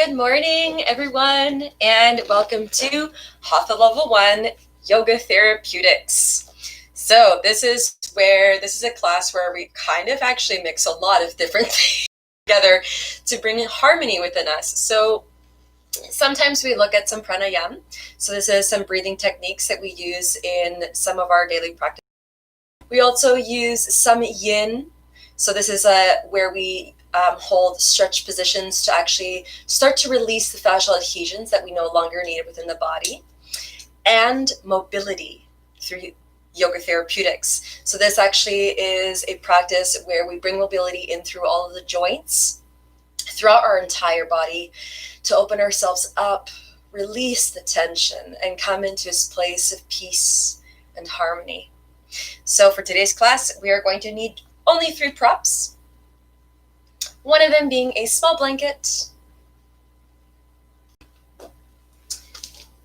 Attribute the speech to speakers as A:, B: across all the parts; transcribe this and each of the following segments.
A: Good morning, everyone, and welcome to Hatha Level 1 Yoga Therapeutics. So this is a class where we kind of actually mix a lot of different things together to bring harmony within us. So sometimes we look at some pranayama. So this is some breathing techniques that we use in some of our daily practice. We also use some yin. So this is where we hold stretch positions to actually start to release the fascial adhesions that we no longer need within the body, and mobility through yoga therapeutics. So this actually is a practice where we bring mobility in through all of the joints throughout our entire body to open ourselves up, release the tension, and come into this place of peace and harmony. So for today's class, we are going to need only 3 props. One of them being a small blanket,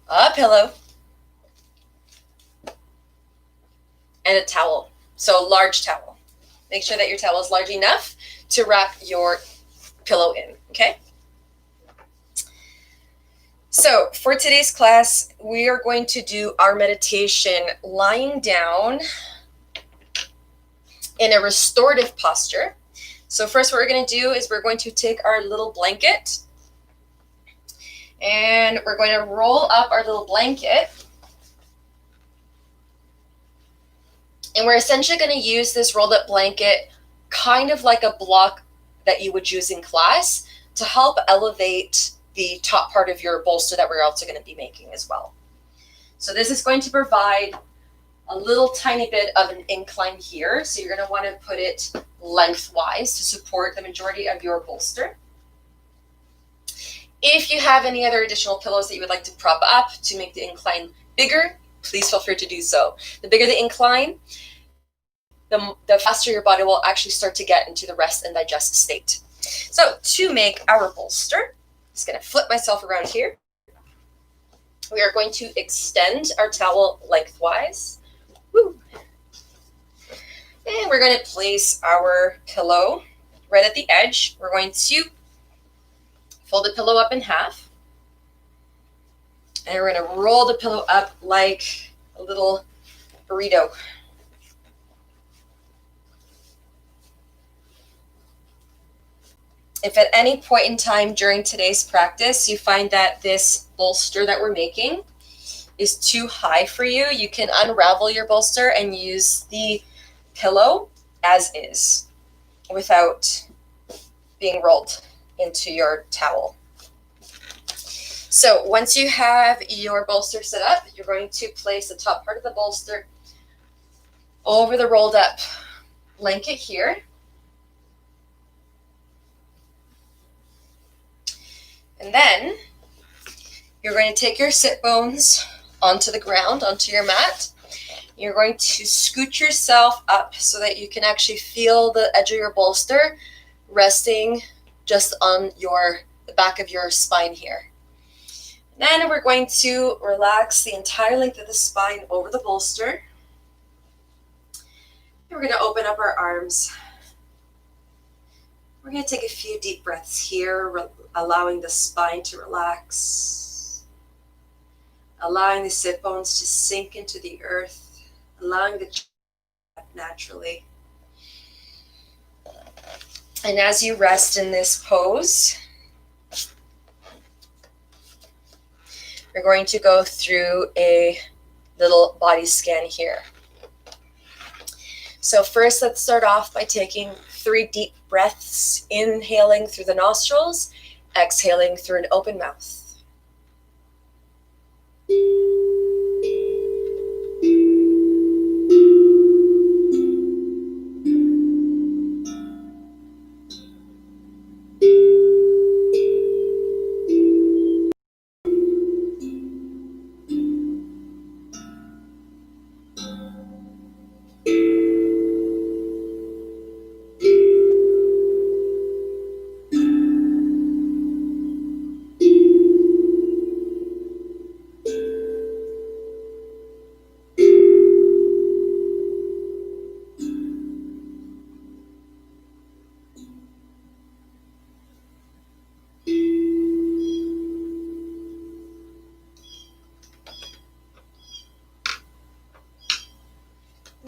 A: a pillow, and a towel. So a large towel. Make sure that your towel is large enough to wrap your pillow in, okay? So for today's class, we are going to do our meditation lying down in a restorative posture. So first what we're going to do is we're going to take our little blanket and we're going to roll up our little blanket. And we're essentially going to use this rolled up blanket kind of like a block that you would use in class to help elevate the top part of your bolster that we're also going to be making as well. So this is going to provide a little tiny bit of an incline here. So you're going to want to put it lengthwise to support the majority of your bolster. If you have any other additional pillows that you would like to prop up to make the incline bigger, please feel free to do so. The bigger the incline, the faster your body will actually start to get into the rest and digest state. So to make our bolster, I'm just going to flip myself around here. We are going to extend our towel lengthwise. Woo. And we're going to place our pillow right at the edge. We're going to fold the pillow up in half. And we're going to roll the pillow up like a little burrito. If at any point in time during today's practice you find that this bolster that we're making is too high for you, you can unravel your bolster and use the pillow as is without being rolled into your towel. So once you have your bolster set up, you're going to place the top part of the bolster over the rolled up blanket here. And then you're going to take your sit bones onto the ground, onto your mat. You're going to scoot yourself up so that you can actually feel the edge of your bolster resting just on the back of your spine here. Then we're going to relax the entire length of the spine over the bolster. We're going to open up our arms. We're going to take a few deep breaths here, allowing the spine to relax, allowing the sit bones to sink into the earth, allowing the chest naturally. And as you rest in this pose, we're going to go through a little body scan here. So first, let's start off by taking 3 deep breaths, inhaling through the nostrils, exhaling through an open mouth.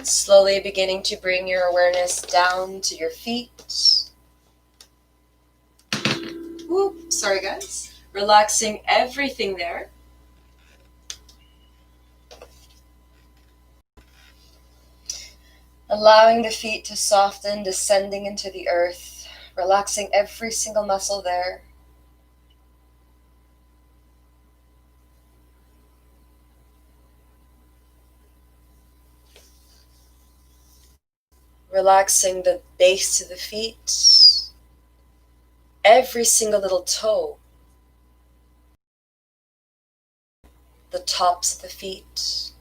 A: Slowly beginning to bring your awareness down to your feet. Whoop, sorry guys. Relaxing everything there. Allowing the feet to soften, descending into the earth. Relaxing every single muscle there. Relaxing the base of the feet. Every single little toe. The tops of the feet.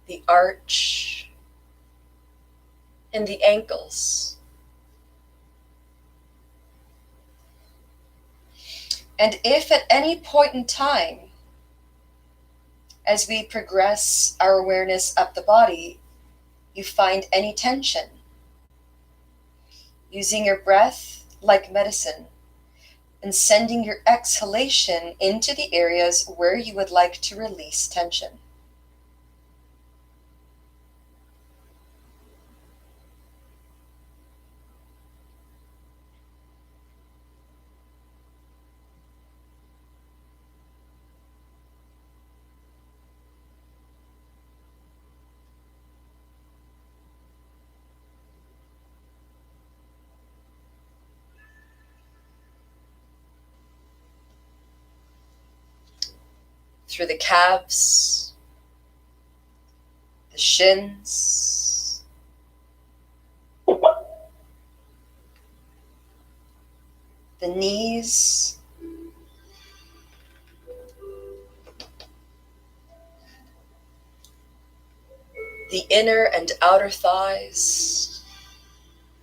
A: The arch. And the ankles. And if at any point in time, as we progress our awareness up the body, you find any tension, using your breath like medicine and sending your exhalation into the areas where you would like to release tension. Through the calves, the shins, the knees, the inner and outer thighs.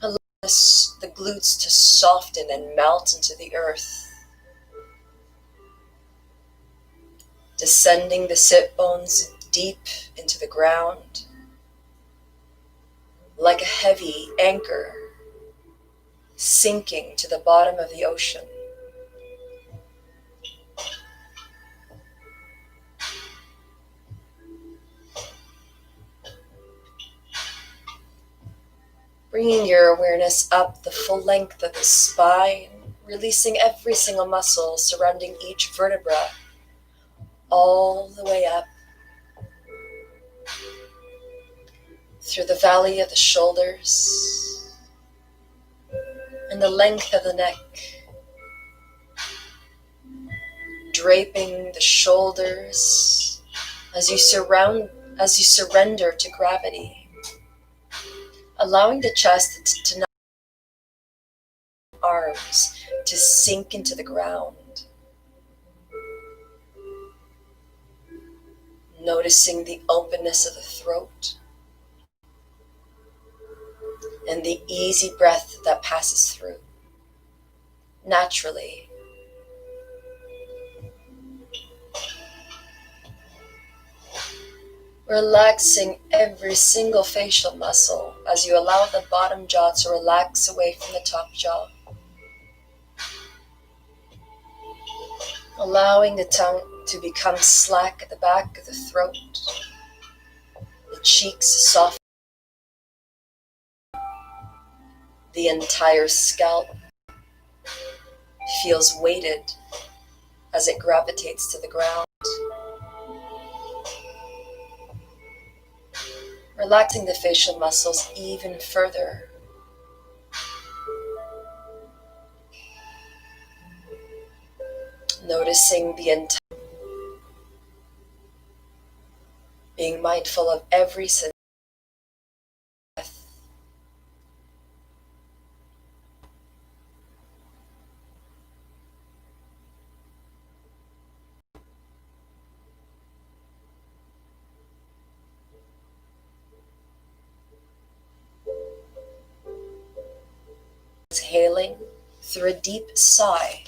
A: Allow the glutes to soften and melt into the earth. Descending the sit bones deep into the ground, like a heavy anchor sinking to the bottom of the ocean. Bringing your awareness up the full length of the spine, releasing every single muscle surrounding each vertebra, all the way up through the valley of the shoulders and the length of the neck, draping the shoulders as you surrender to gravity, allowing the chest to not arms to sink into the ground. Noticing the openness of the throat and the easy breath that passes through naturally. Relaxing every single facial muscle as you allow the bottom jaw to relax away from the top jaw. Allowing the tongue to become slack at the back of the throat, the cheeks soft, the entire scalp feels weighted as it gravitates to the ground. Relaxing the facial muscles even further. Noticing the entire, being mindful of every sense. Exhaling through a deep sigh.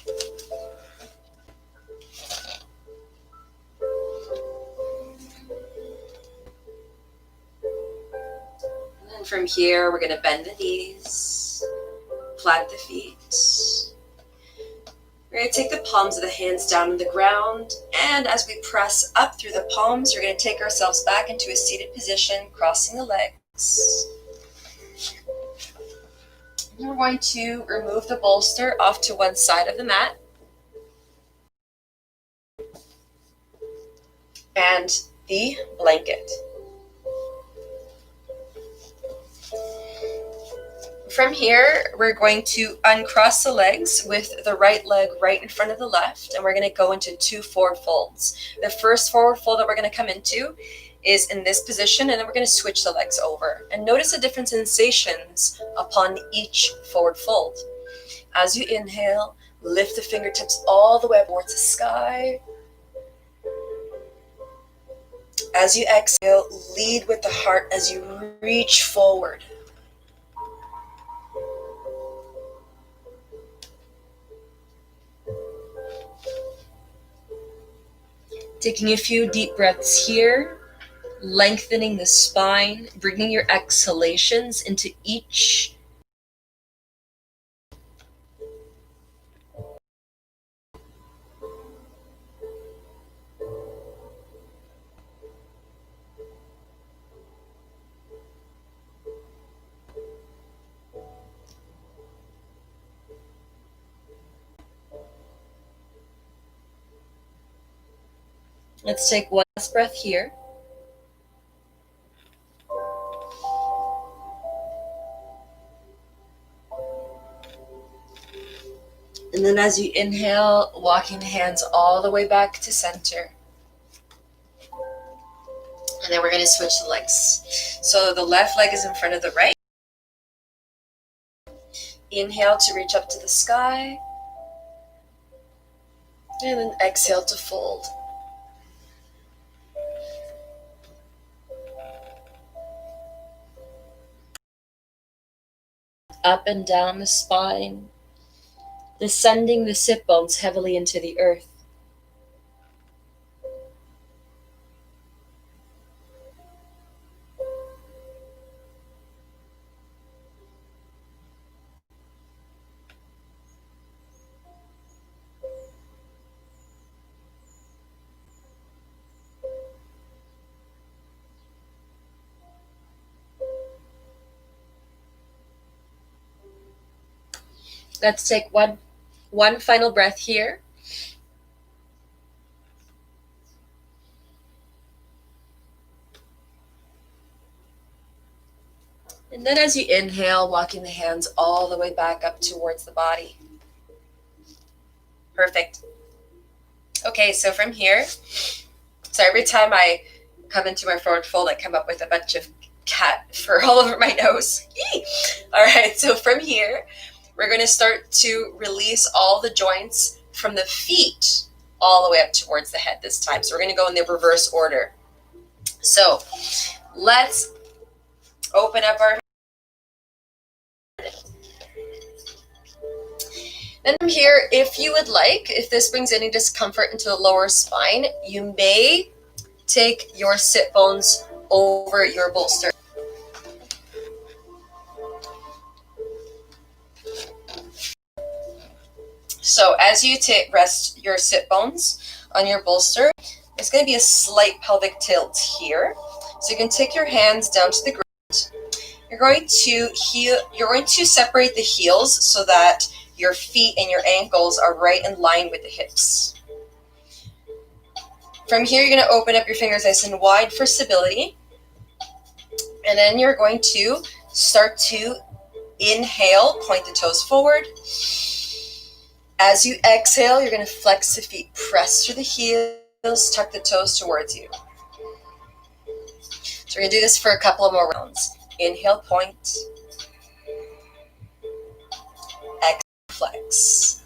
A: And from here, we're going to bend the knees, plant the feet. We're going to take the palms of the hands down on the ground And as we press up through the palms, we're going to take ourselves back into a seated position, crossing the legs. And we're going to remove the bolster off to one side of the mat. And the blanket. From here, we're going to uncross the legs with the right leg right in front of the left, and we're going to go into 2 forward folds. The first forward fold that we're going to come into is in this position, and then we're going to switch the legs over. And notice the different sensations upon each forward fold. As you inhale, lift the fingertips all the way up towards the sky. As you exhale, lead with the heart as you reach forward. Taking a few deep breaths here, lengthening the spine, bringing your exhalations into each. Let's take one last breath here. And then as you inhale, walking the hands all the way back to center. And then we're going to switch the legs. So the left leg is in front of the right. Inhale to reach up to the sky. And then exhale to fold. Up and down the spine, descending the sit bones heavily into the earth. Let's take one final breath here. And then as you inhale, walking the hands all the way back up towards the body. Perfect. Okay, so from here, so every time I come into my forward fold, I come up with a bunch of cat fur all over my nose. All right, so from here, we're going to start to release all the joints from the feet all the way up towards the head this time. So we're going to go in the reverse order. So let's open up our. Then from here, if you would like, if this brings any discomfort into the lower spine, you may take your sit bones over your bolster. So as you rest your sit bones on your bolster, there's going to be a slight pelvic tilt here. So you can take your hands down to the ground. You're going to separate the heels so that your feet and your ankles are right in line with the hips. From here, you're going to open up your fingers nice and wide for stability. And then you're going to start to inhale, point the toes forward. As you exhale, you're going to flex the feet, press through the heels, tuck the toes towards you. So we're going to do this for a couple of more rounds. Inhale, point. Exhale, flex.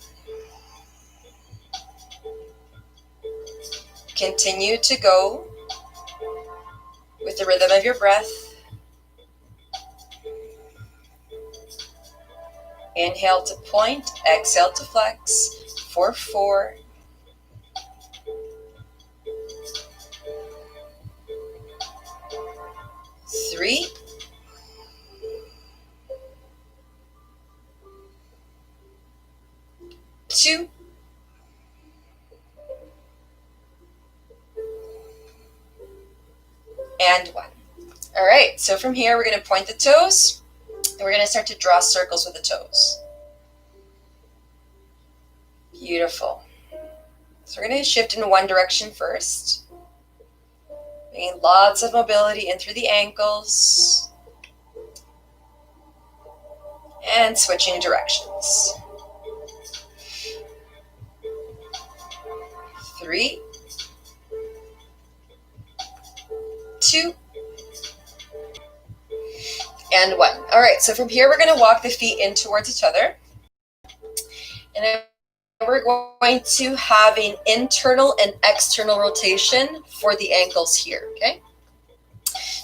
A: Continue to go with the rhythm of your breath. Inhale to point, exhale to flex. For 4. 3. 2. and 1. All right, so from here, we're going to point the toes, and we're going to start to draw circles with the toes. Beautiful. So we're going to shift in one direction first. Bringing lots of mobility in through the ankles. And switching directions. 3, 2, and 1. All right, so from here, we're going to walk the feet in towards each other. And then we're going to have an internal and external rotation for the ankles here, okay?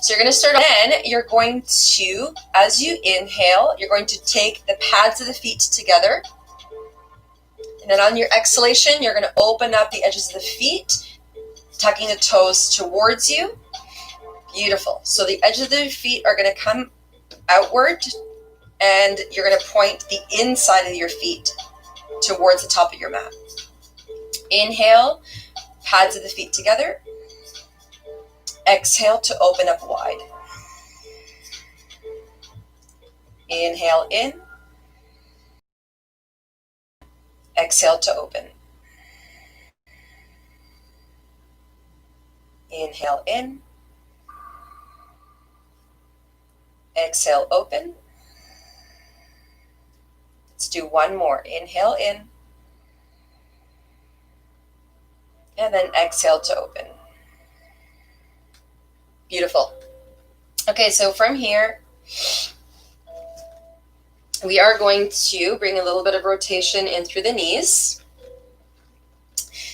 A: So you're going to start, then you're going to, as you inhale, you're going to take the pads of the feet together. And then on your exhalation, you're going to open up the edges of the feet, tucking the toes towards you. Beautiful. So the edges of the feet are going to come outward, and you're going to point the inside of your feet towards the top of your mat. Inhale, pads of the feet together. Exhale to open up wide. Inhale in. Exhale to open. Inhale in. Exhale, open. Let's do one more. Inhale in. And then exhale to open. Beautiful. Okay, so from here, we are going to bring a little bit of rotation in through the knees.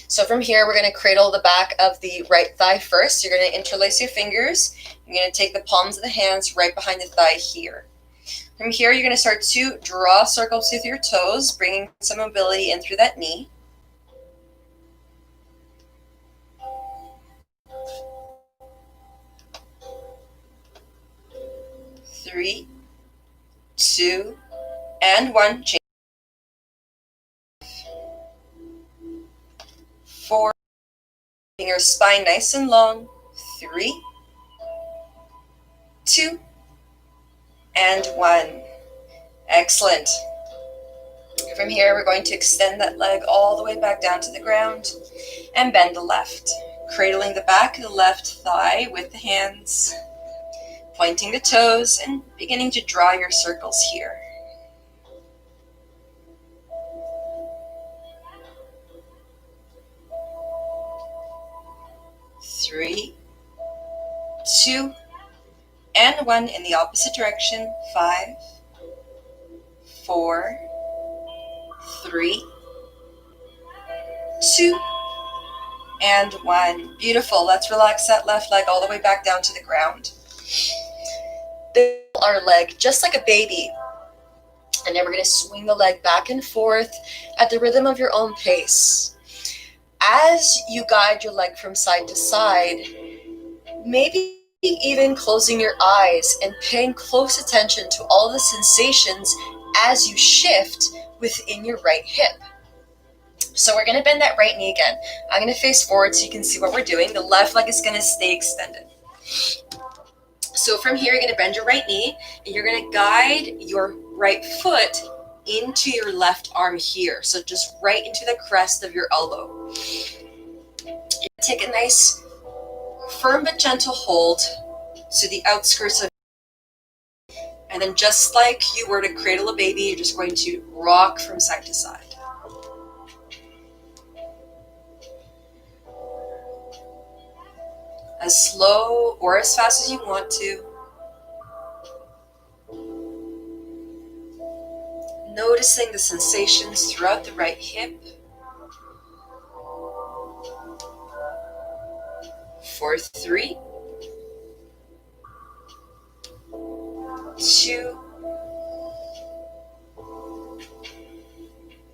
A: So from here, we're going to cradle the back of the right thigh first. You're going to interlace your fingers. You're going to take the palms of the hands right behind the thigh here. From here, you're going to start to draw circles with your toes, bringing some mobility in through that knee. Three, 2, and 1. Change. 4. Keeping your spine nice and long. 3, 2, and 1. Excellent. From here, we're going to extend that leg all the way back down to the ground and bend the left. Cradling the back of the left thigh with the hands, pointing the toes, and beginning to draw your circles here. 3, 2, and 1 in the opposite direction. 5, 4, 3, 2, and 1. Beautiful. Let's relax that left leg all the way back down to the ground. Our leg just like a baby. And then we're going to swing the leg back and forth at the rhythm of your own pace. As you guide your leg from side to side, maybe even closing your eyes and paying close attention to all the sensations as you shift within your right hip. So we're going to bend that right knee again. I'm going to face forward so you can see what we're doing. The left leg is going to stay extended. So from here, you're going to bend your right knee, and you're going to guide your right foot into your left arm here. So just right into the crest of your elbow. Take a nice, firm but gentle hold to the outskirts of, and then just like you were to cradle a baby, you're just going to rock from side to side. As slow or as fast as you want to. Noticing the sensations throughout the right hip. 4, 3, 2,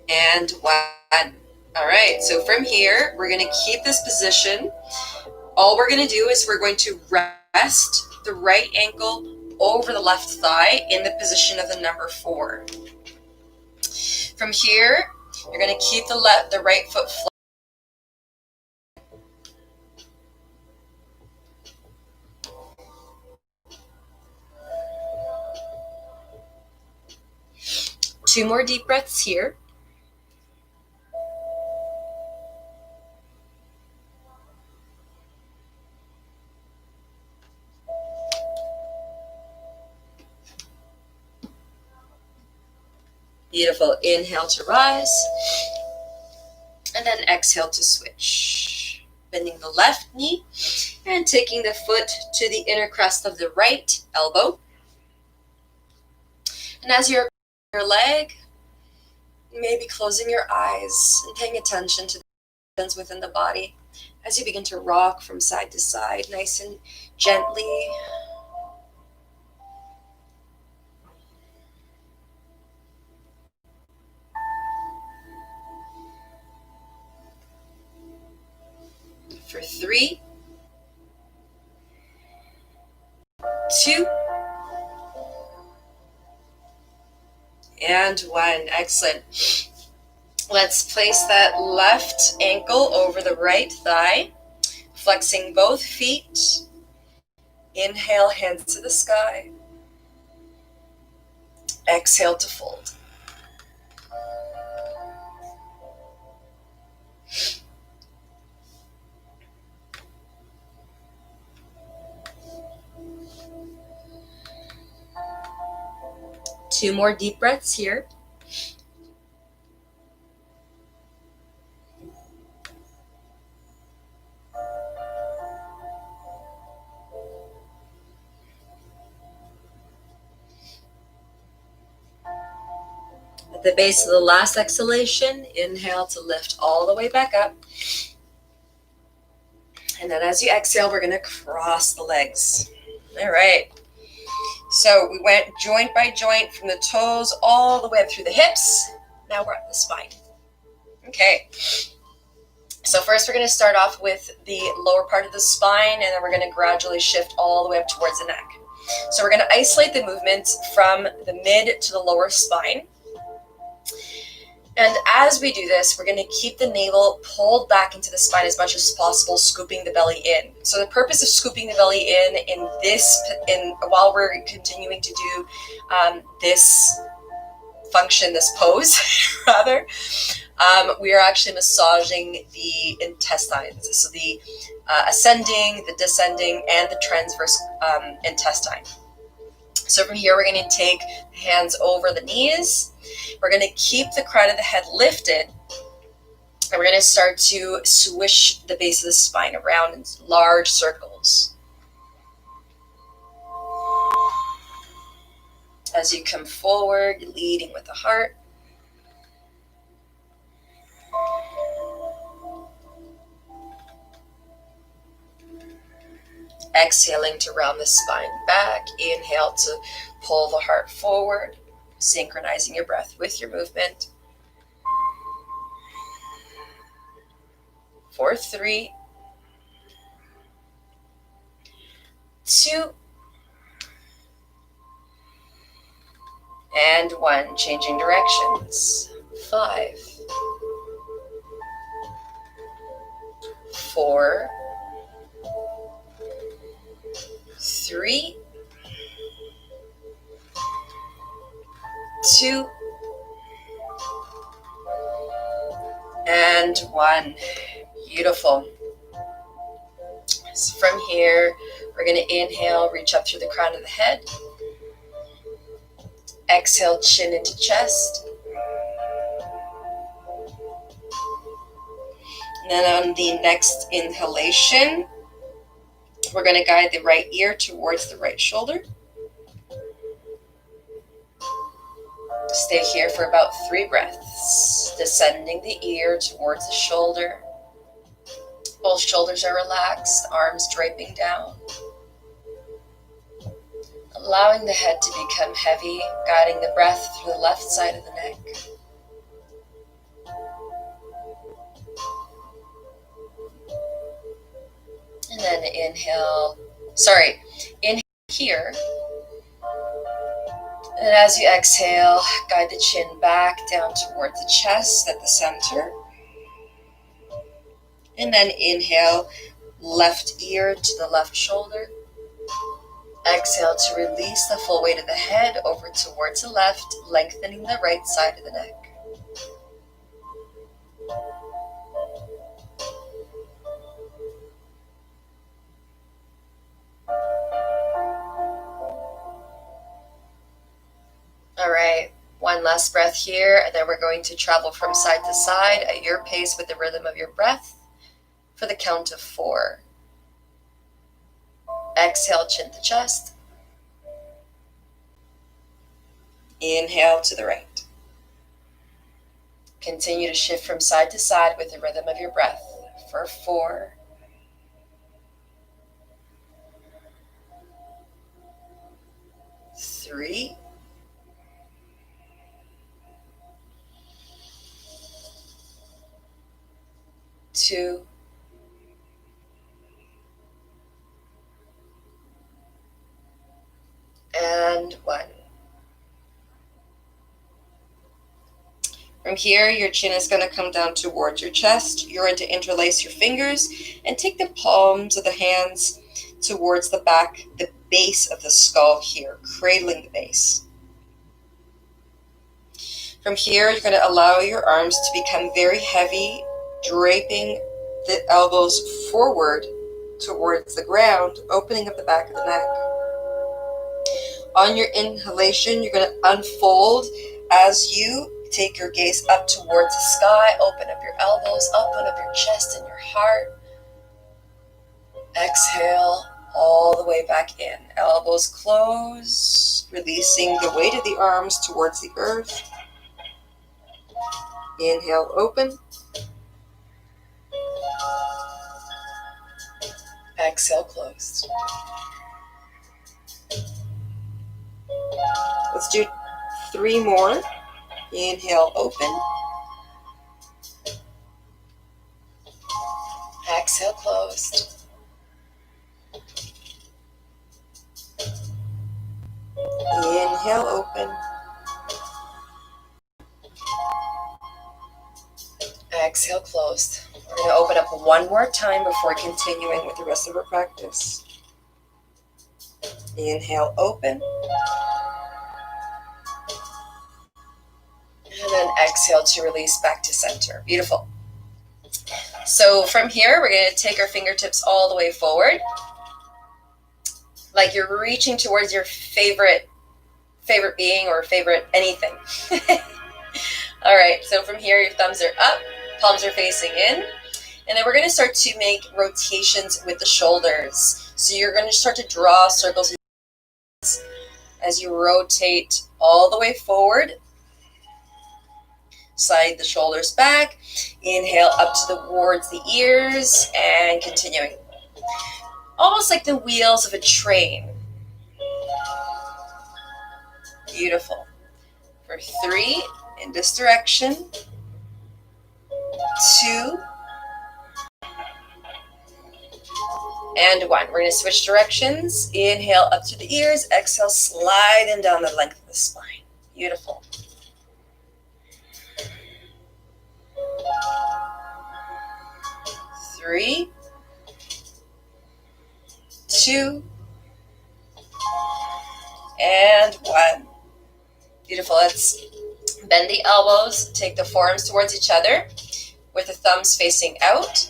A: and 1. All right, so from here, we're going to keep this position. All we're going to do is we're going to rest the right ankle over the left thigh in the position of the number 4. From here, you're going to keep the right foot flat. 2 more deep breaths here. Beautiful. Inhale to rise. And then exhale to switch. Bending the left knee and taking the foot to the inner crest of the right elbow. And as you're your leg, maybe closing your eyes and paying attention to the movements within the body as you begin to rock from side to side, nice and gently. For 3, 2, and 1. Excellent. Let's place that left ankle over the right thigh, flexing both feet. Inhale, hands to the sky. Exhale to fold. Two more deep breaths here. At the base of the last exhalation, inhale to lift all the way back up. And then as you exhale, we're going to cross the legs. All right. So we went joint by joint from the toes all the way up through the hips. Now we're at the spine. Okay. So first we're going to start off with the lower part of the spine, and then we're going to gradually shift all the way up towards the neck. So we're going to isolate the movements from the mid to the lower spine. And as we do this, we're going to keep the navel pulled back into the spine as much as possible, scooping the belly in. So the purpose of scooping the belly in while we're continuing to do this function, this pose, rather, we are actually massaging the intestines. So the ascending, the descending, and the transverse intestine. So from here, we're going to take hands over the knees. We're going to keep the crown of the head lifted, and we're going to start to swish the base of the spine around in large circles. As you come forward, leading with the heart. Exhaling to round the spine back. Inhale to pull the heart forward, synchronizing your breath with your movement. For 3, 2, and 1. Changing directions. 5, 4, 3, 2, and 1. Beautiful. So from here, we're going to inhale, reach up through the crown of the head. Exhale, chin into chest. And then on the next inhalation, we're going to guide the right ear towards the right shoulder. Stay here for about 3 breaths, descending the ear towards the shoulder. Both shoulders are relaxed, arms draping down. Allowing the head to become heavy, guiding the breath through the left side of the neck. And then inhale here. And as you exhale, guide the chin back down towards the chest at the center. And then inhale, left ear to the left shoulder. Exhale to release the full weight of the head over towards the left, lengthening the right side of the neck. All right, one last breath here, and then we're going to travel from side to side at your pace with the rhythm of your breath for the count of 4. Exhale, chin to chest. Inhale to the right. Continue to shift from side to side with the rhythm of your breath for 4, 3, 2, and 1. From here, your chin is going to come down towards your chest. You're going to interlace your fingers and take the palms of the hands towards the back, the base of the skull here, cradling the base. From here, you're going to allow your arms to become very heavy, draping the elbows forward towards the ground, opening up the back of the neck. On your inhalation, you're going to unfold as you take your gaze up towards the sky. Open up your elbows, open up your chest and your heart. Exhale all the way back in. Elbows close, releasing the weight of the arms towards the earth. Inhale, open. Exhale, closed. Let's do 3 more. Inhale, open. Exhale, closed. Inhale, open. Exhale, closed. We're going to open up one more time before continuing with the rest of our practice. Inhale, open. And then exhale to release back to center. Beautiful. So from here, we're going to take our fingertips all the way forward, like you're reaching towards your favorite being or favorite anything. All right, so from here, your thumbs are up, palms are facing in, and then we're going to start to make rotations with the shoulders. So you're going to start to draw circles as you rotate all the way forward. Slide the shoulders back. Inhale up towards the ears and continuing. Almost like the wheels of a train. Beautiful. For 3, in this direction. 2. And 1. We're going to switch directions. Inhale up to the ears. Exhale, slide them down the length of the spine. Beautiful. 3, 2, and 1. Beautiful. Let's bend the elbows, take the forearms towards each other with the thumbs facing out.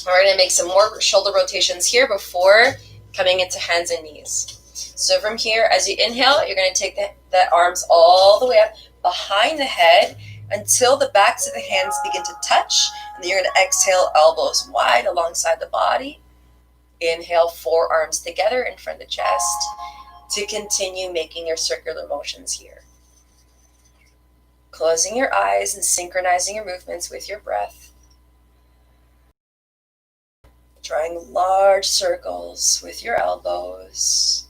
A: We're going to make some more shoulder rotations here before coming into hands and knees. So from here, as you inhale, you're going to take the arms all the way up behind the head until the backs of the hands begin to touch. And then you're going to exhale, elbows wide alongside the body. Inhale, forearms together in front of the chest to continue making your circular motions here. Closing your eyes and synchronizing your movements with your breath. Drawing large circles with your elbows.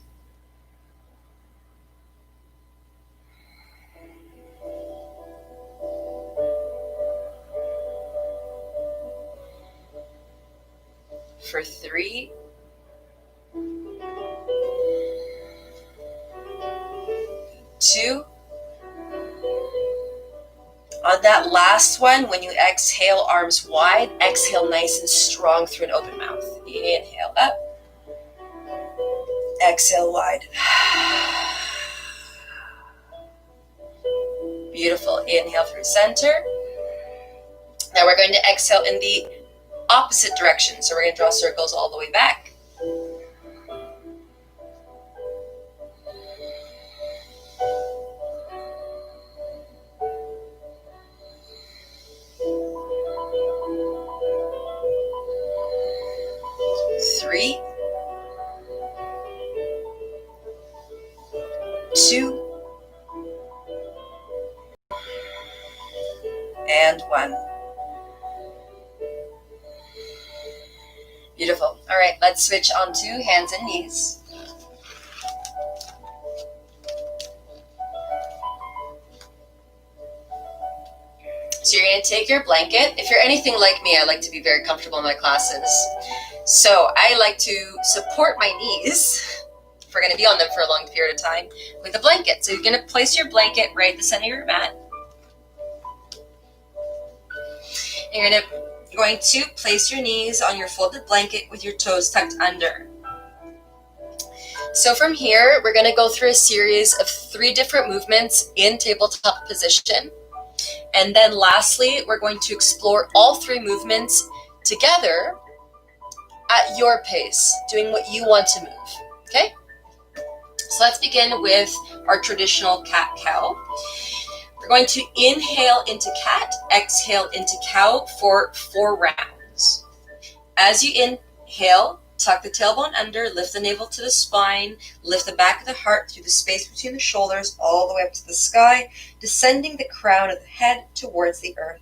A: For 3, 2. On that last one, when you exhale, arms wide, exhale nice and strong through an open mouth. Inhale up. Exhale wide. Beautiful. Inhale through center. Now we're going to exhale in the opposite direction. So we're going to draw circles all the way back. Three, two, and one. Beautiful. All right, let's switch on to hands and knees. So you're going to take your blanket. If you're anything like me, I like to be very comfortable in my classes. So I like to support my knees, if we're going to be on them for a long period of time, with a blanket. So you're going to place your blanket right at the center of your mat. And you're going to place your knees on your folded blanket with your toes tucked under. So from here, we're going to go through a series of 3 different movements in tabletop position. And then lastly, we're going to explore all 3 movements together at your pace, doing what you want to move, okay? So let's begin with our traditional cat-cow. We're going to inhale into cat, exhale into cow for 4 rounds. As you inhale, tuck the tailbone under, lift the navel to the spine, lift the back of the heart through the space between the shoulders all the way up to the sky, descending the crown of the head towards the earth.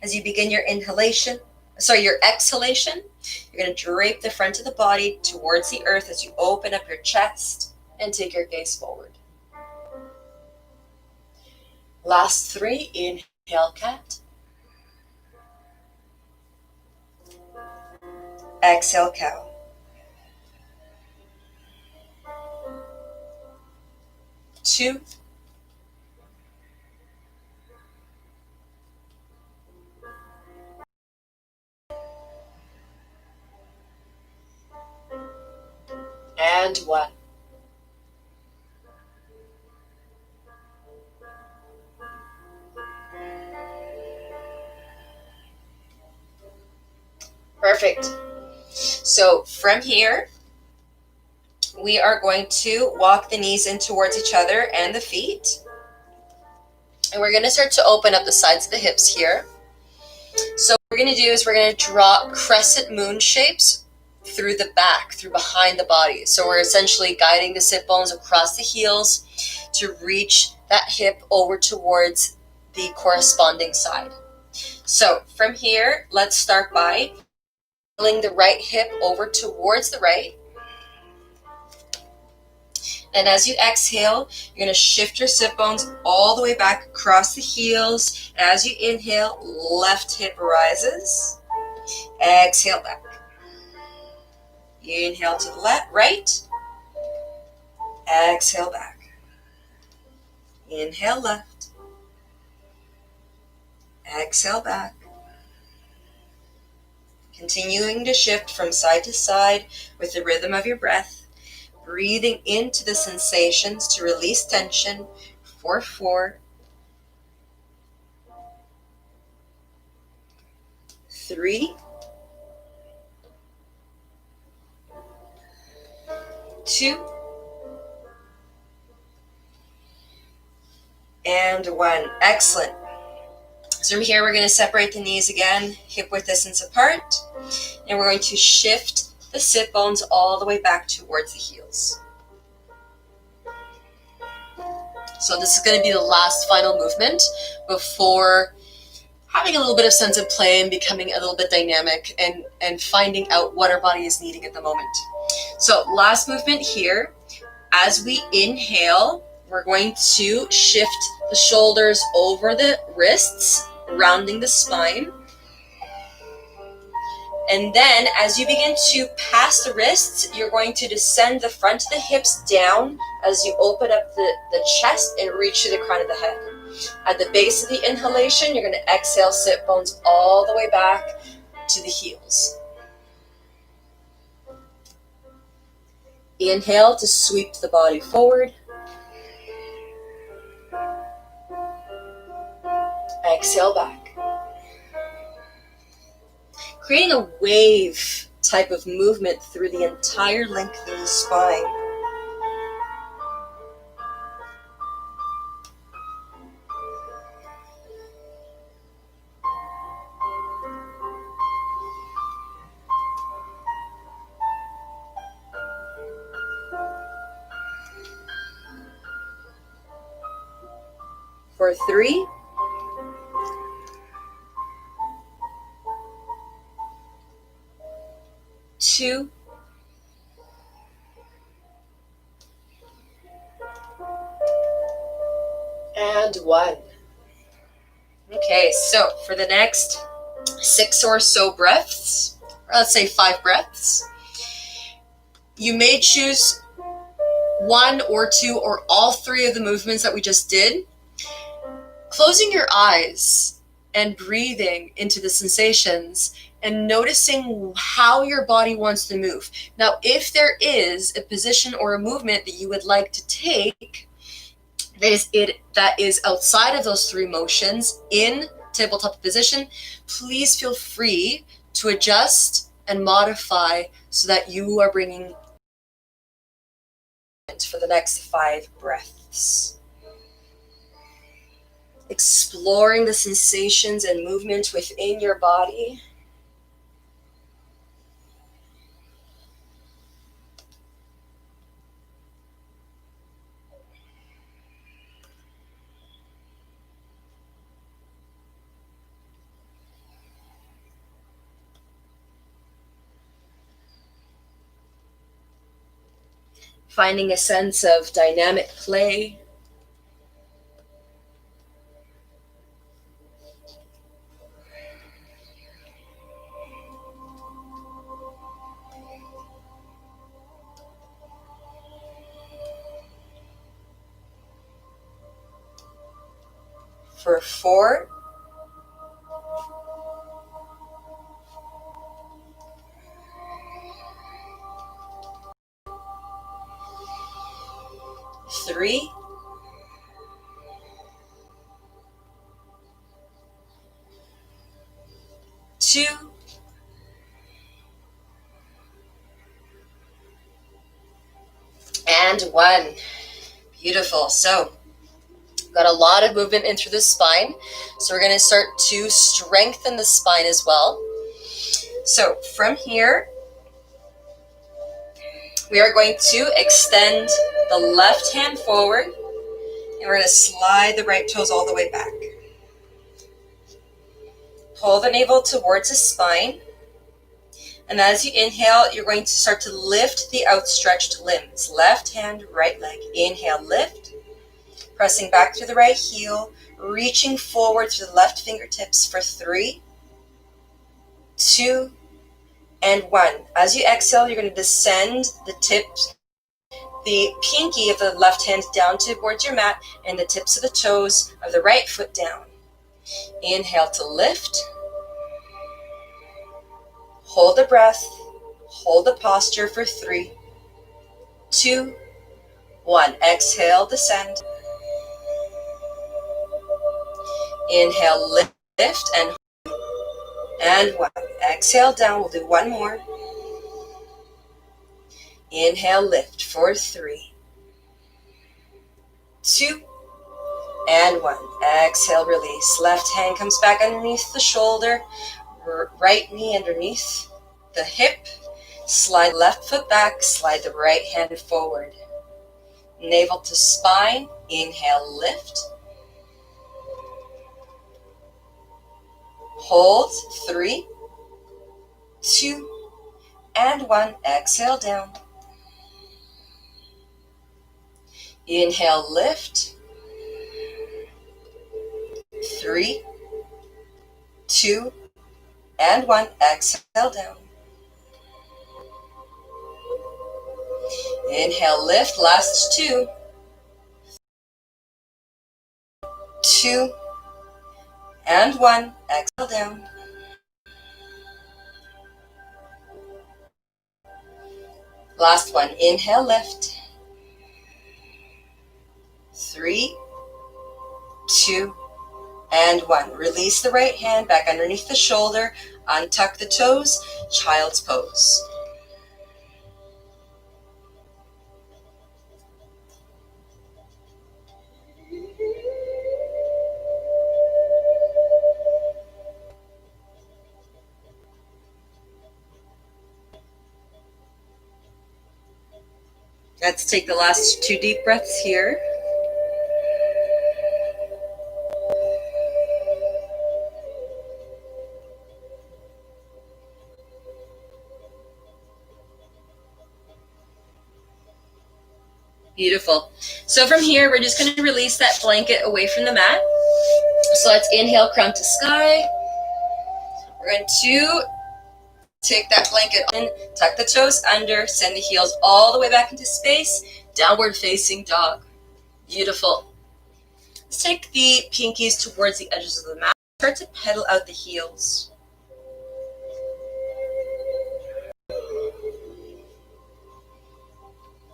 A: As you begin your exhalation, you're going to drape the front of the body towards the earth as you open up your chest and take your gaze forward. Last 3, inhale cat. Exhale cow. Two. And 1. Perfect. So from here, we are going to walk the knees in towards each other and the feet. And we're going to start to open up the sides of the hips here. So what we're going to do is we're going to draw crescent moon shapes through the back, through behind the body. So we're essentially guiding the sit bones across the heels to reach that hip over towards the corresponding side. So from here, let's start by pulling the right hip over towards the right. And as you exhale, you're going to shift your sit bones all the way back across the heels. As you inhale, left hip rises. Exhale back. Inhale to the left, right. Exhale back. Inhale left. Exhale back. Continuing to shift from side to side with the rhythm of your breath. Breathing into the sensations to release tension for 4, 3, 2, and 1. Excellent. So from here, we're going to separate the knees again, hip width distance apart, and we're going to shift the sit bones all the way back towards the heels. So this is going to be the last final movement before having a little bit of sense of play and becoming a little bit dynamic and finding out what our body is needing at the moment. So last movement here, as we inhale, we're going to shift the shoulders over the wrists, rounding the spine. And then as you begin to pass the wrists, you're going to descend the front of the hips down as you open up the chest and reach to the crown of the head. At the base of the inhalation, you're going to exhale, sit bones all the way back to the heels. Inhale to sweep the body forward. Exhale back. Creating a wave type of movement through the entire length of the spine. For 3, 2, and 1. Okay, so for the next 6 or so breaths, or let's say 5 breaths, you may choose 1 or 2 or all 3 of the movements that we just did. Closing your eyes and breathing into the sensations and noticing how your body wants to move. Now, if there is a position or a movement that you would like to take that is outside of those 3 motions in tabletop position, please feel free to adjust and modify so that you are bringing it for the next 5 breaths. Exploring the sensations and movement within your body. Finding a sense of dynamic play. For 4, 3, 2, and 1. Beautiful. So, got a lot of movement in through the spine. So we're going to start to strengthen the spine as well. So from here, we are going to extend the left hand forward, and we're going to slide the right toes all the way back. Pull the navel towards the spine. And as you inhale, you're going to start to lift the outstretched limbs. Left hand, right leg. Inhale, lift. Pressing back through the right heel, reaching forward through the left fingertips for 3, 2, and 1. As you exhale, you're going to descend the pinky of the left hand down towards your mat and the tips of the toes of the right foot down. Inhale to lift. Hold the breath. Hold the posture for 3, 2, 1. Exhale, descend. Inhale, lift and 1. Exhale down. We'll do 1 more. Inhale, lift for 3, 2, and 1. Exhale, release. Left hand comes back underneath the shoulder. Right knee underneath the hip. Slide left foot back. Slide the right hand forward. Navel to spine. Inhale, lift. Hold. 3, 2, and 1. Exhale down. Inhale, lift. 3, 2, and 1. Exhale down. Inhale, lift. Last 2, 2, and 1. Exhale down. Last one. Inhale, lift. 3, 2, and 1. Release the right hand back underneath the shoulder. Untuck the toes. Child's pose. Let's take the last 2 deep breaths here. Beautiful. So from here, we're just going to release that blanket away from the mat. So let's inhale, crown to sky. We're going to take that blanket in, tuck the toes under, send the heels all the way back into space, downward facing dog. Beautiful. Let's take the pinkies towards the edges of the mat. Start to pedal out the heels.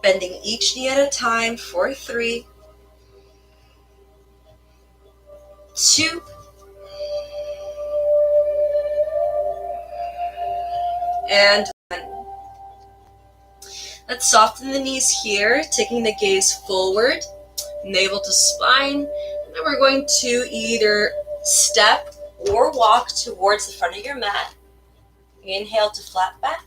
A: Bending each knee at a time for 3, 2, and 1. Let's soften the knees here, taking the gaze forward, navel to spine. And then we're going to either step or walk towards the front of your mat. Inhale to flat back.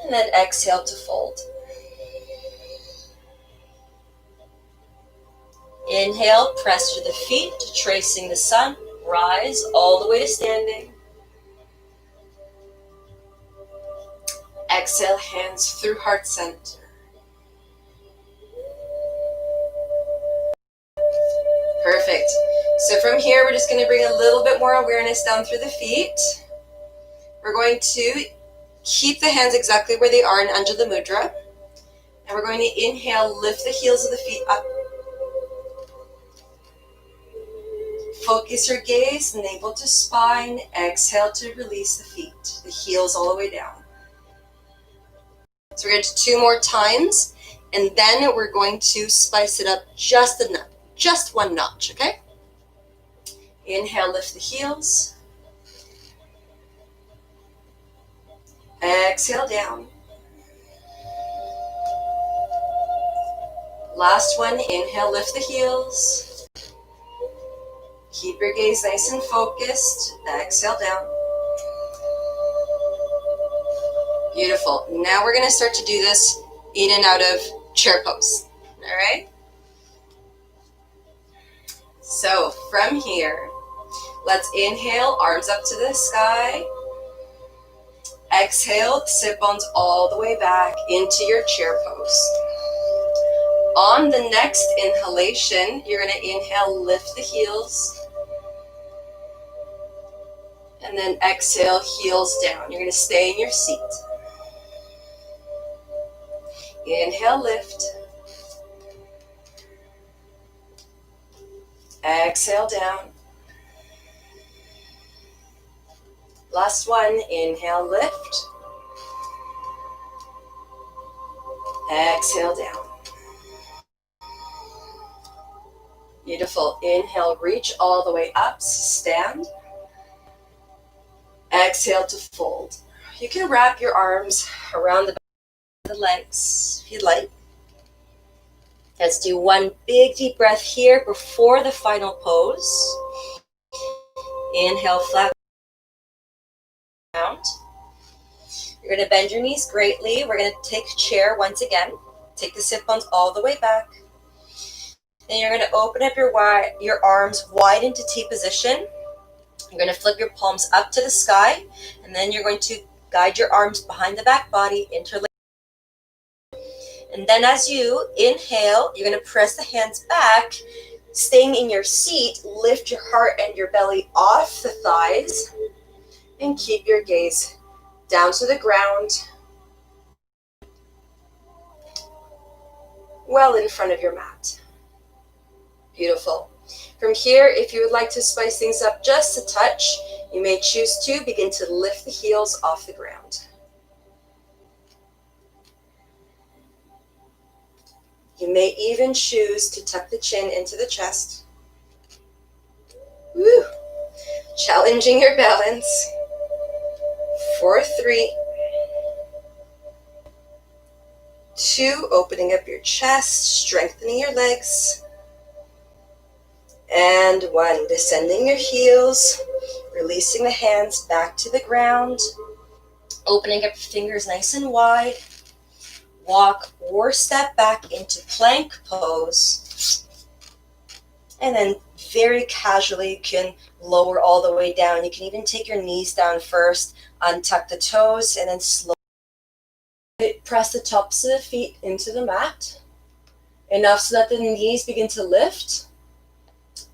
A: And then exhale to fold. Inhale, press to the feet, tracing the sun. Rise all the way to standing. Exhale, hands through heart center. Perfect. So from here, we're just going to bring a little bit more awareness down through the feet. We're going to keep the hands exactly where they are and under the mudra. And we're going to inhale, lift the heels of the feet up. Focus your gaze, navel to spine. Exhale to release the feet, the heels all the way down. So we're going to do 2 more times, and then we're going to spice it up just enough, just 1 notch, okay? Inhale, lift the heels. Exhale down. Last one, inhale, lift the heels. Keep your gaze nice and focused. Exhale down. Beautiful. Now we're going to start to do this in and out of chair pose. All right? So from here, let's inhale, arms up to the sky. Exhale, sit bones all the way back into your chair pose. On the next inhalation, you're going to inhale, lift the heels. And then exhale, heels down. You're going to stay in your seat. Inhale, lift. Exhale, down. Last one, inhale, lift. Exhale, down. Beautiful. Inhale, reach all the way up, stand. Exhale to fold. You can wrap your arms around the back of the legs if you'd like. Let's do 1 big deep breath here before the final pose. Inhale, flat out. You're going to bend your knees greatly. We're going to take chair once again. Take the sit bones all the way back. Then you're going to open up your arms wide into T position. You're going to flip your palms up to the sky, and then you're going to guide your arms behind the back body, interlace. And then as you inhale, you're going to press the hands back, staying in your seat. Lift your heart and your belly off the thighs, and keep your gaze down to the ground, well in front of your mat. Beautiful. From here, if you would like to spice things up just a touch, you may choose to begin to lift the heels off the ground. You may even choose to tuck the chin into the chest. Woo. Challenging your balance. For 3, 2, opening up your chest, strengthening your legs. And 1, descending your heels, releasing the hands back to the ground, opening up your fingers nice and wide. Walk or step back into plank pose. And then very casually you can lower all the way down. You can even take your knees down first, untuck the toes, and then slowly press the tops of the feet into the mat. Enough so that the knees begin to lift.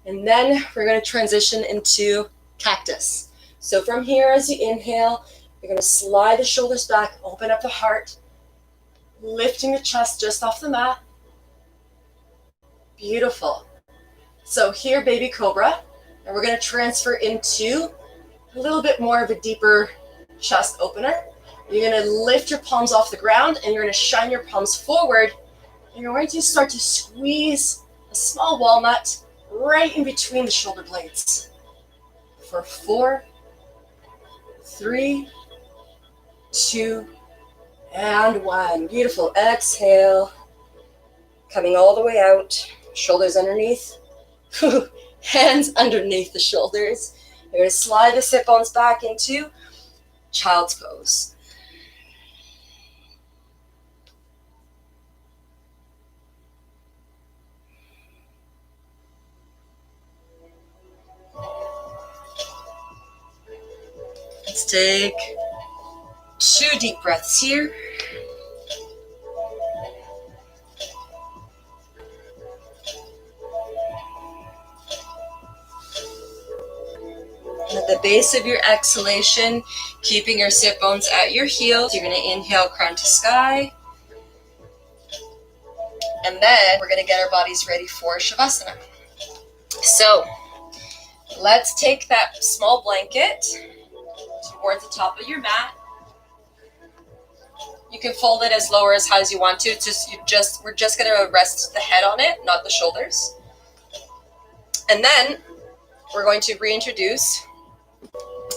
A: And then we're going to transition into cactus. So from here, as you inhale, you're going to slide the shoulders back, open up the heart, lifting the chest just off the mat. Beautiful. So here, baby cobra, and we're going to transfer into a little bit more of a deeper chest opener. You're going to lift your palms off the ground, and you're going to shine your palms forward, and you're going to start to squeeze a small walnut right in between the shoulder blades. For 4, 3, 2, and 1. Beautiful. Exhale. Coming all the way out. Shoulders underneath. Hands underneath the shoulders. You're going to slide the sit bones back into child's pose. Let's take 2 deep breaths here. And at the base of your exhalation, keeping your sit bones at your heels, you're going to inhale, crown to sky. And then we're going to get our bodies ready for Shavasana. So let's take that small blanket towards the top of your mat. You can fold it as low or as high as you want to. We're just going to rest the head on it, not the shoulders. And then we're going to reintroduce.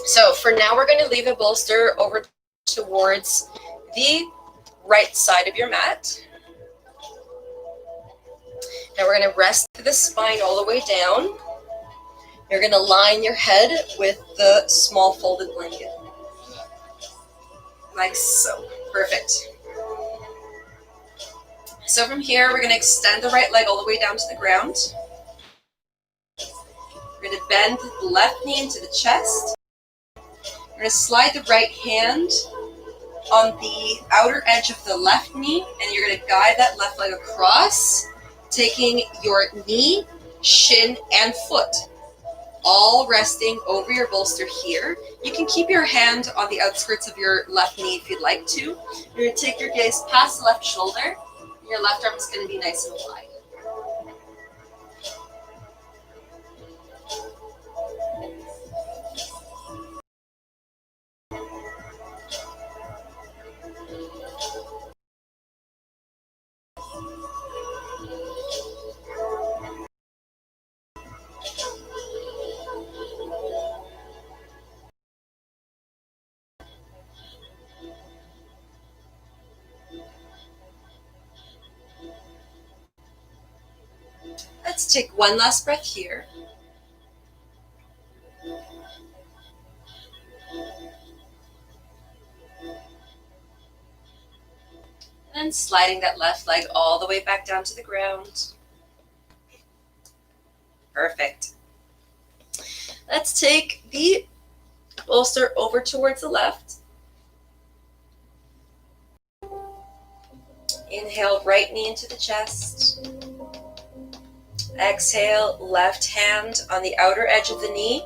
A: So for now, we're going to leave a bolster over towards the right side of your mat. Now we're going to rest the spine all the way down. You're going to line your head with the small folded blanket. Like so. Perfect. So from here, we're going to extend the right leg all the way down to the ground. We're going to bend the left knee into the chest. We're going to slide the right hand on the outer edge of the left knee, and you're going to guide that left leg across, taking your knee, shin, and foot, all resting over your bolster here. You can keep your hand on the outskirts of your left knee if you'd like to. You're going to take your gaze past the left shoulder, and your left arm is going to be nice and wide. Let's take one last breath here. And sliding that left leg all the way back down to the ground. Perfect. Let's take the bolster over towards the left. Inhale, right knee into the chest. Exhale, left hand on the outer edge of the knee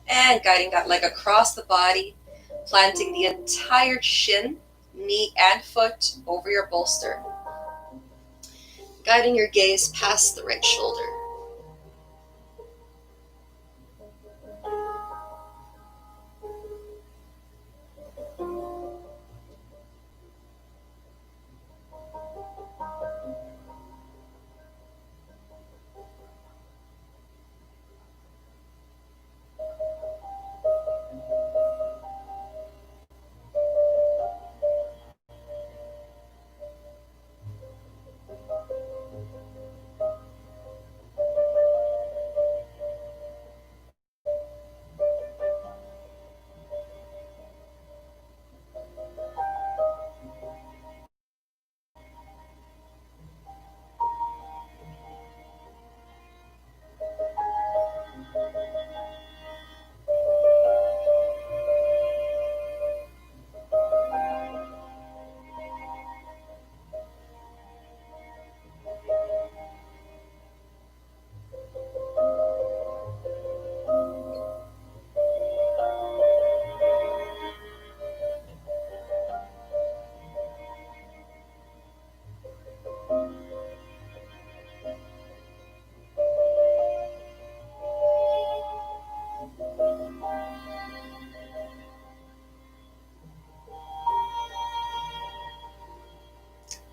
A: and guiding that leg across the body, planting the entire shin, knee, and foot over your bolster. Guiding your gaze past the right shoulder.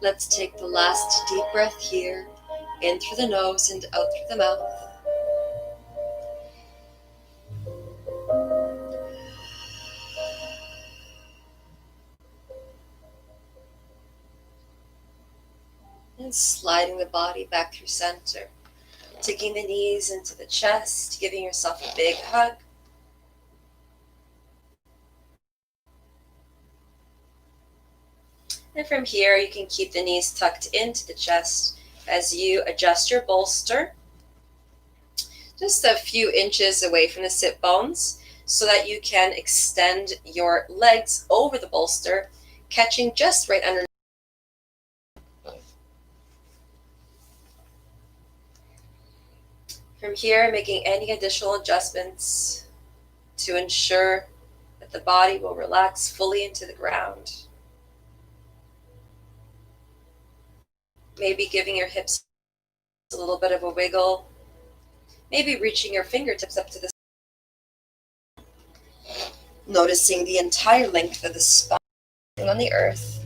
A: Let's take the last deep breath here, in through the nose and out through the mouth. And sliding the body back through center. Taking the knees into the chest, giving yourself a big hug. And from here, you can keep the knees tucked into the chest as you adjust your bolster just a few inches away from the sit bones so that you can extend your legs over the bolster, catching just right under. From here, making any additional adjustments to ensure that the body will relax fully into the ground. Maybe giving your hips a little bit of a wiggle. Maybe reaching your fingertips up to the sky. Noticing the entire length of the spine on the earth.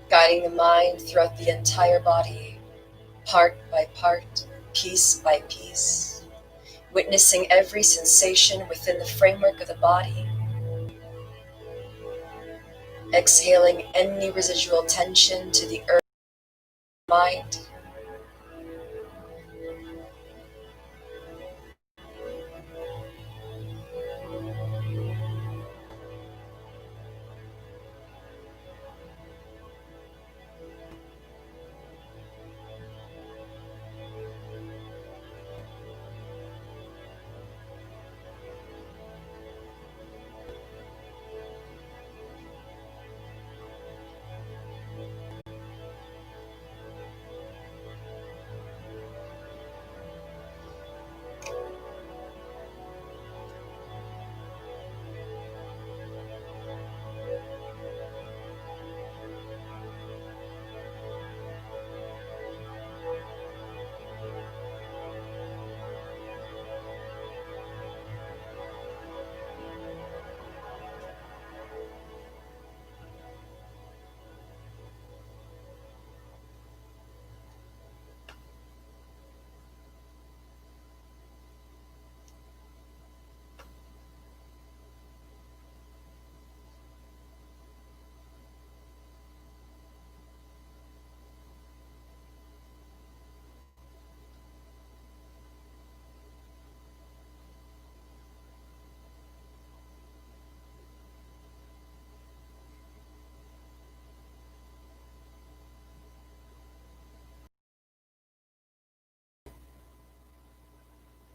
A: Guiding the mind throughout the entire body, part by part, piece by piece, witnessing every sensation within the framework of the body, exhaling any residual tension to the earth mind.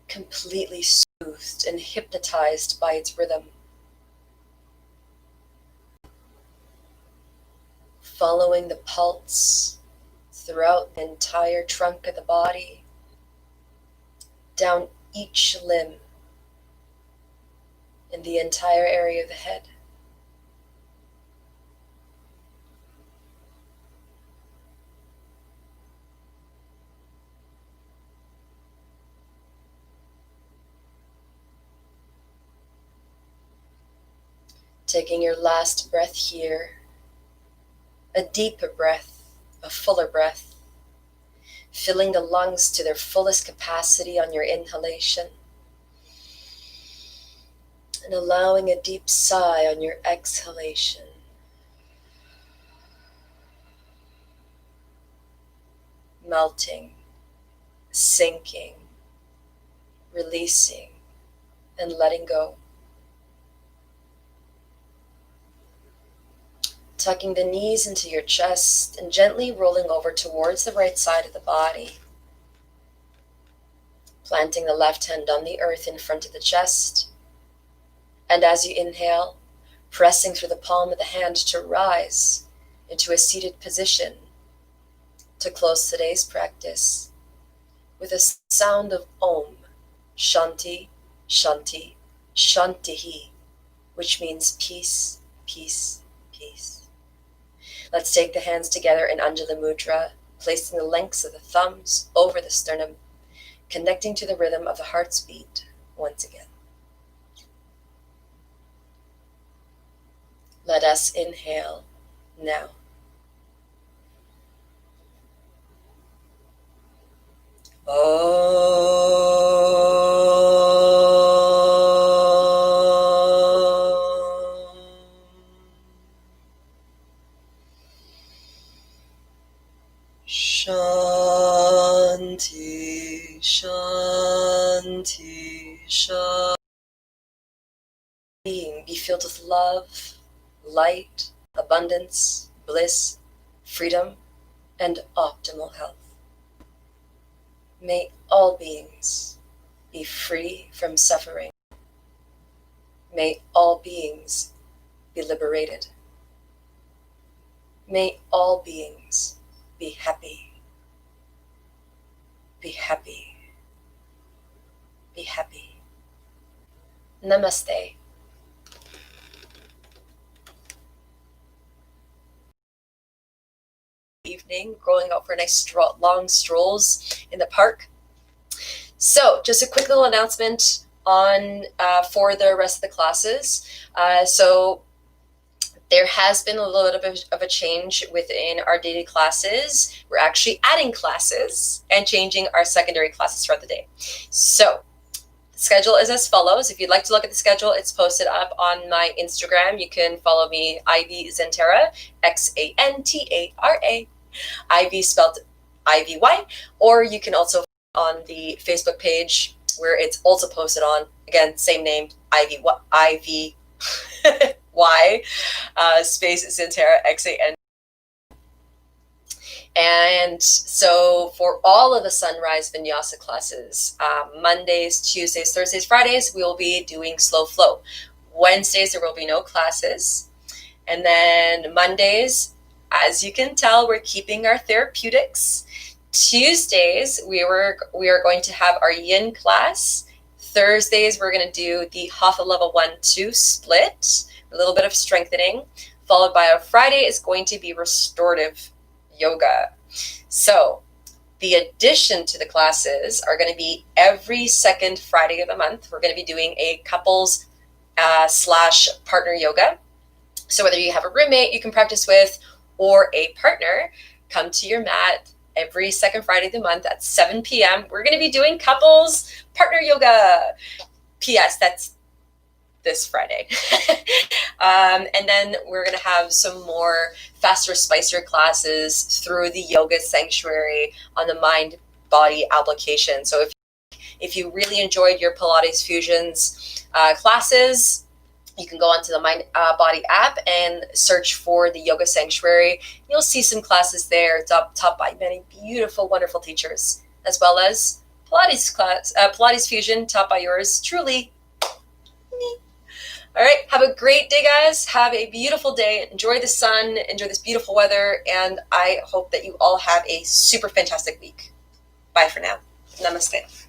A: Completely soothed and hypnotized by its rhythm. Following the pulse throughout the entire trunk of the body, down each limb, in the entire area of the head. Taking your last breath here, a deeper breath, a fuller breath, filling the lungs to their fullest capacity on your inhalation, and allowing a deep sigh on your exhalation. Melting, sinking, releasing, and letting go. Tucking the knees into your chest and gently rolling over towards the right side of the body. Planting the left hand on the earth in front of the chest. And as you inhale, pressing through the palm of the hand to rise into a seated position. to close today's practice with a sound of Om, Shanti, Shanti, Shantihi, which means peace, peace, peace. Let's take the hands together in Anjali Mudra, placing the lengths of the thumbs over the sternum, connecting to the rhythm of the heart's beat once again. Let us inhale now. Shanti, Shanti, Shanti. Be filled with love, light, abundance, bliss, freedom, and optimal health. May all beings be free from suffering. May all beings be liberated. May all beings be happy. Be happy. Be happy. Namaste. Evening, going out for nice long strolls in the park. So just a quick little announcement on for the rest of the classes. So there has been a little bit of a change within our daily classes. We're actually adding classes and changing our secondary classes throughout the day. So the schedule is as follows. If you'd like to look at the schedule, it's posted up on my Instagram. You can follow me, Ivy Xantara, Xantara. Ivy spelled Ivy, or you can also on the Facebook page where it's also posted on, again, same name, Ivy Y, space Xantara, Xantara. And so for all of the sunrise vinyasa classes, Mondays, Tuesdays, Thursdays, Fridays, we will be doing slow flow. Wednesdays, there will be no classes. And then Mondays, as you can tell, we're keeping our therapeutics. Tuesdays, we are going to have our yin class. Thursdays, we're going to do the Hatha level 1-2 split, a little bit of strengthening, followed by a Friday is going to be restorative yoga. So the addition to the classes are going to be every second Friday of the month. We're going to be doing a couples / partner yoga. So whether you have a roommate you can practice with or a partner, come to your mat every second Friday of the month at 7 p.m. We're going to be doing couples partner yoga. P.S. That's this Friday. And then we're going to have some more faster, spicier classes through the yoga sanctuary on the mind body application. So if you really enjoyed your Pilates Fusions classes, you can go onto the Mind Body app and search for the Yoga Sanctuary. You'll see some classes there taught by many beautiful, wonderful teachers, as well as Pilates class, Pilates Fusion taught by yours truly. All right, have a great day, guys. Have a beautiful day. Enjoy the sun, enjoy this beautiful weather, and I hope that you all have a super fantastic week. Bye for now. Namaste.